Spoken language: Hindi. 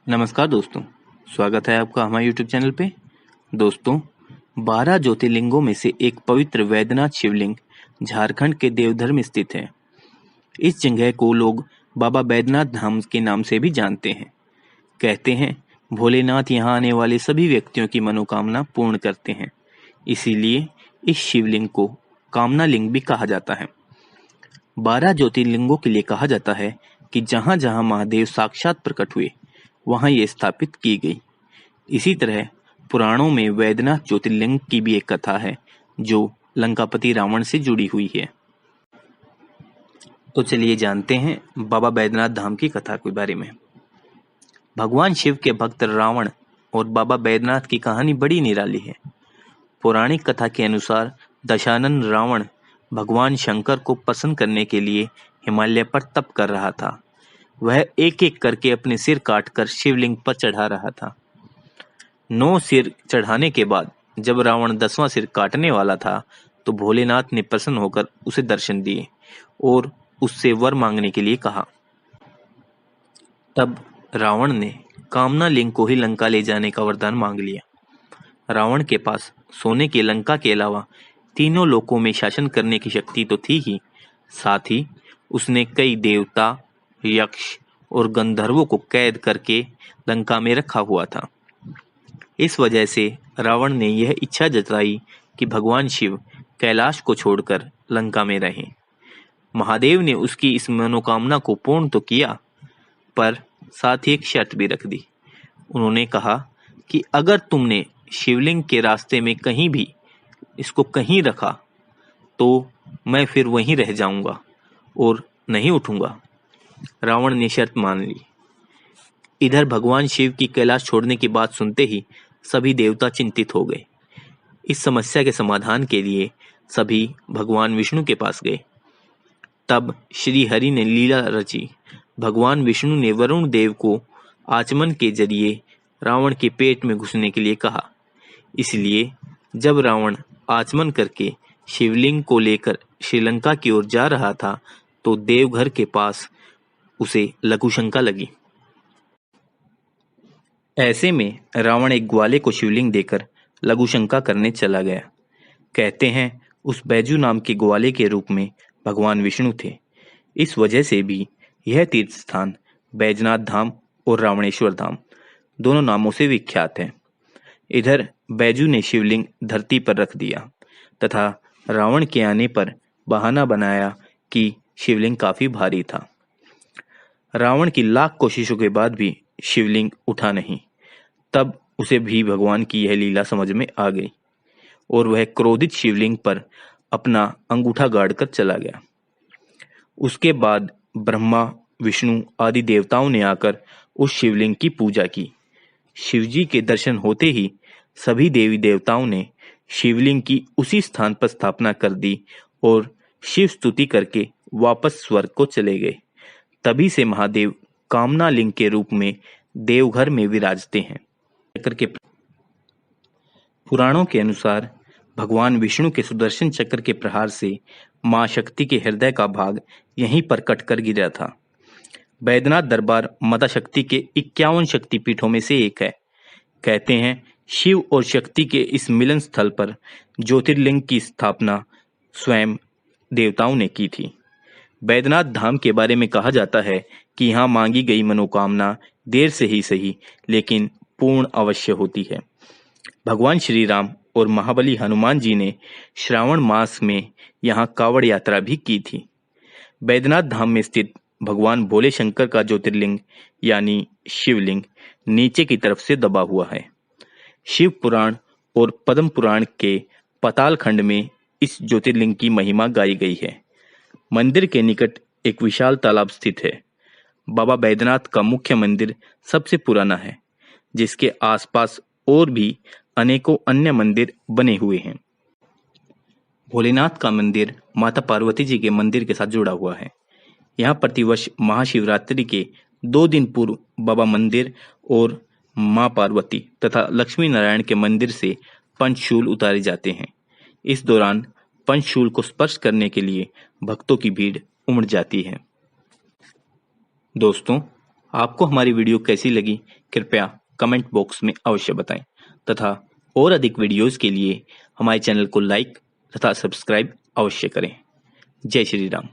नमस्कार दोस्तों, स्वागत है आपका हमारे YouTube चैनल पे। दोस्तों, 12 ज्योतिर्लिंगों में से एक पवित्र वैद्यनाथ शिवलिंग झारखंड के देवधर में स्थित है। इस जगह को लोग बाबा बैद्यनाथ धाम के नाम से भी जानते हैं। कहते हैं भोलेनाथ यहाँ आने वाले सभी व्यक्तियों की मनोकामना पूर्ण करते हैं। इसीलिए इस शिवलिंग को कामना लिंग भी कहा जाता है। 12 ज्योतिर्लिंगों के लिए कहा जाता है कि जहाँ जहाँ महादेव साक्षात प्रकट हुए वहाँ ये स्थापित की गई। इसी तरह पुराणों में वैद्यनाथ ज्योतिर्लिंग की भी एक कथा है जो लंकापति रावण से जुड़ी हुई है। तो चलिए जानते हैं बाबा बैद्यनाथ धाम की कथा के बारे में। भगवान शिव के भक्त रावण और बाबा बैद्यनाथ की कहानी बड़ी निराली है। पौराणिक कथा के अनुसार दशानन रावण भगवान शंकर को प्रसन्न करने के लिए हिमालय पर तप कर रहा था। वह एक एक करके अपने सिर काटकर शिवलिंग पर चढ़ा रहा था। 9 सिर चढ़ाने के बाद जब रावण 10वां सिर काटने वाला था तो भोलेनाथ ने प्रसन्न होकर उसे दर्शन दिए और उससे वर मांगने के लिए कहा। तब रावण ने कामना लिंग को ही लंका ले जाने का वरदान मांग लिया। रावण के पास सोने की लंका के अलावा तीनों लोकों में शासन करने की शक्ति तो थी ही, साथ ही उसने कई देवता, यक्ष और गंधर्वों को कैद करके लंका में रखा हुआ था। इस वजह से रावण ने यह इच्छा जताई कि भगवान शिव कैलाश को छोड़कर लंका में रहें। महादेव ने उसकी इस मनोकामना को पूर्ण तो किया, पर साथ ही एक शर्त भी रख दी। उन्होंने कहा कि अगर तुमने शिवलिंग के रास्ते में कहीं भी इसको कहीं रखा तो मैं फिर वहीं रह जाऊंगा और नहीं उठूंगा। रावण ने शर्त मान ली। इधर भगवान शिव की कैलाश छोड़ने की बात सुनते ही सभी देवता चिंतित हो गए। इस समस्या के समाधान के लिए सभी भगवान विष्णु के पास गए। तब श्री हरि ने लीला रची। भगवान विष्णु ने वरुण देव को आचमन के जरिए रावण के पेट में घुसने के लिए कहा। इसलिए जब रावण आचमन करके शिवलिंग को लेकर श्रीलंका की ओर जा रहा था तो देवघर के पास उसे लघुशंका लगी। ऐसे में रावण एक ग्वाले को शिवलिंग देकर लघुशंका करने चला गया। कहते हैं उस बैजू नाम के ग्वाले के रूप में भगवान विष्णु थे। इस वजह से भी यह तीर्थ स्थान बैजनाथ धाम और रावणेश्वर धाम दोनों नामों से विख्यात है। इधर बैजू ने शिवलिंग धरती पर रख दिया तथा रावण के आने पर बहाना बनाया कि शिवलिंग काफी भारी था। रावण की लाख कोशिशों के बाद भी शिवलिंग उठा नहीं। तब उसे भी भगवान की यह लीला समझ में आ गई और वह क्रोधित शिवलिंग पर अपना अंगूठा गाड़ कर चला गया। उसके बाद ब्रह्मा, विष्णु आदि देवताओं ने आकर उस शिवलिंग की पूजा की। शिवजी के दर्शन होते ही सभी देवी देवताओं ने शिवलिंग की उसी स्थान पर स्थापना कर दी और शिव स्तुति करके वापस स्वर्ग को चले गए। तभी से महादेव कामना लिंग के रूप में देवघर में विराजते हैं। चक्र के पुराणों के अनुसार भगवान विष्णु के सुदर्शन चक्र के प्रहार से मां शक्ति के हृदय का भाग यहीं पर कटकर गिरा था। बैद्यनाथ दरबार माता शक्ति के 51 शक्तिपीठों में से एक है। कहते हैं शिव और शक्ति के इस मिलन स्थल पर ज्योतिर्लिंग की स्थापना स्वयं देवताओं ने की थी। बैद्यनाथ धाम के बारे में कहा जाता है कि यहाँ मांगी गई मनोकामना देर से ही सही लेकिन पूर्ण अवश्य होती है। भगवान श्री राम और महाबली हनुमान जी ने श्रावण मास में यहाँ कावड़ यात्रा भी की थी। बैद्यनाथ धाम में स्थित भगवान भोले शंकर का ज्योतिर्लिंग यानी शिवलिंग नीचे की तरफ से दबा हुआ है। शिव पुराण और पद्म पुराण के पाताल खंड में इस ज्योतिर्लिंग की महिमा गाई गई है। मंदिर के निकट एक विशाल तालाब स्थित है। बाबा बैद्यनाथ का मुख्य मंदिर सबसे पुराना है, जिसके आसपास और भी अनेकों अन्य मंदिर बने हुए हैं। भोलेनाथ का मंदिर माता पार्वती जी के मंदिर के साथ जुड़ा हुआ है। यहाँ प्रतिवर्ष महाशिवरात्रि के 2 दिन पूर्व बाबा मंदिर और मां पार्वती तथा लक्ष्मी नारायण के मंदिर से पंचशूल उतारे जाते हैं। इस दौरान पंचशूल को स्पर्श करने के लिए भक्तों की भीड़ उमड़ जाती है। दोस्तों, आपको हमारी वीडियो कैसी लगी कृपया कमेंट बॉक्स में अवश्य बताएं तथा और अधिक वीडियोस के लिए हमारे चैनल को लाइक तथा सब्सक्राइब अवश्य करें। जय श्री राम।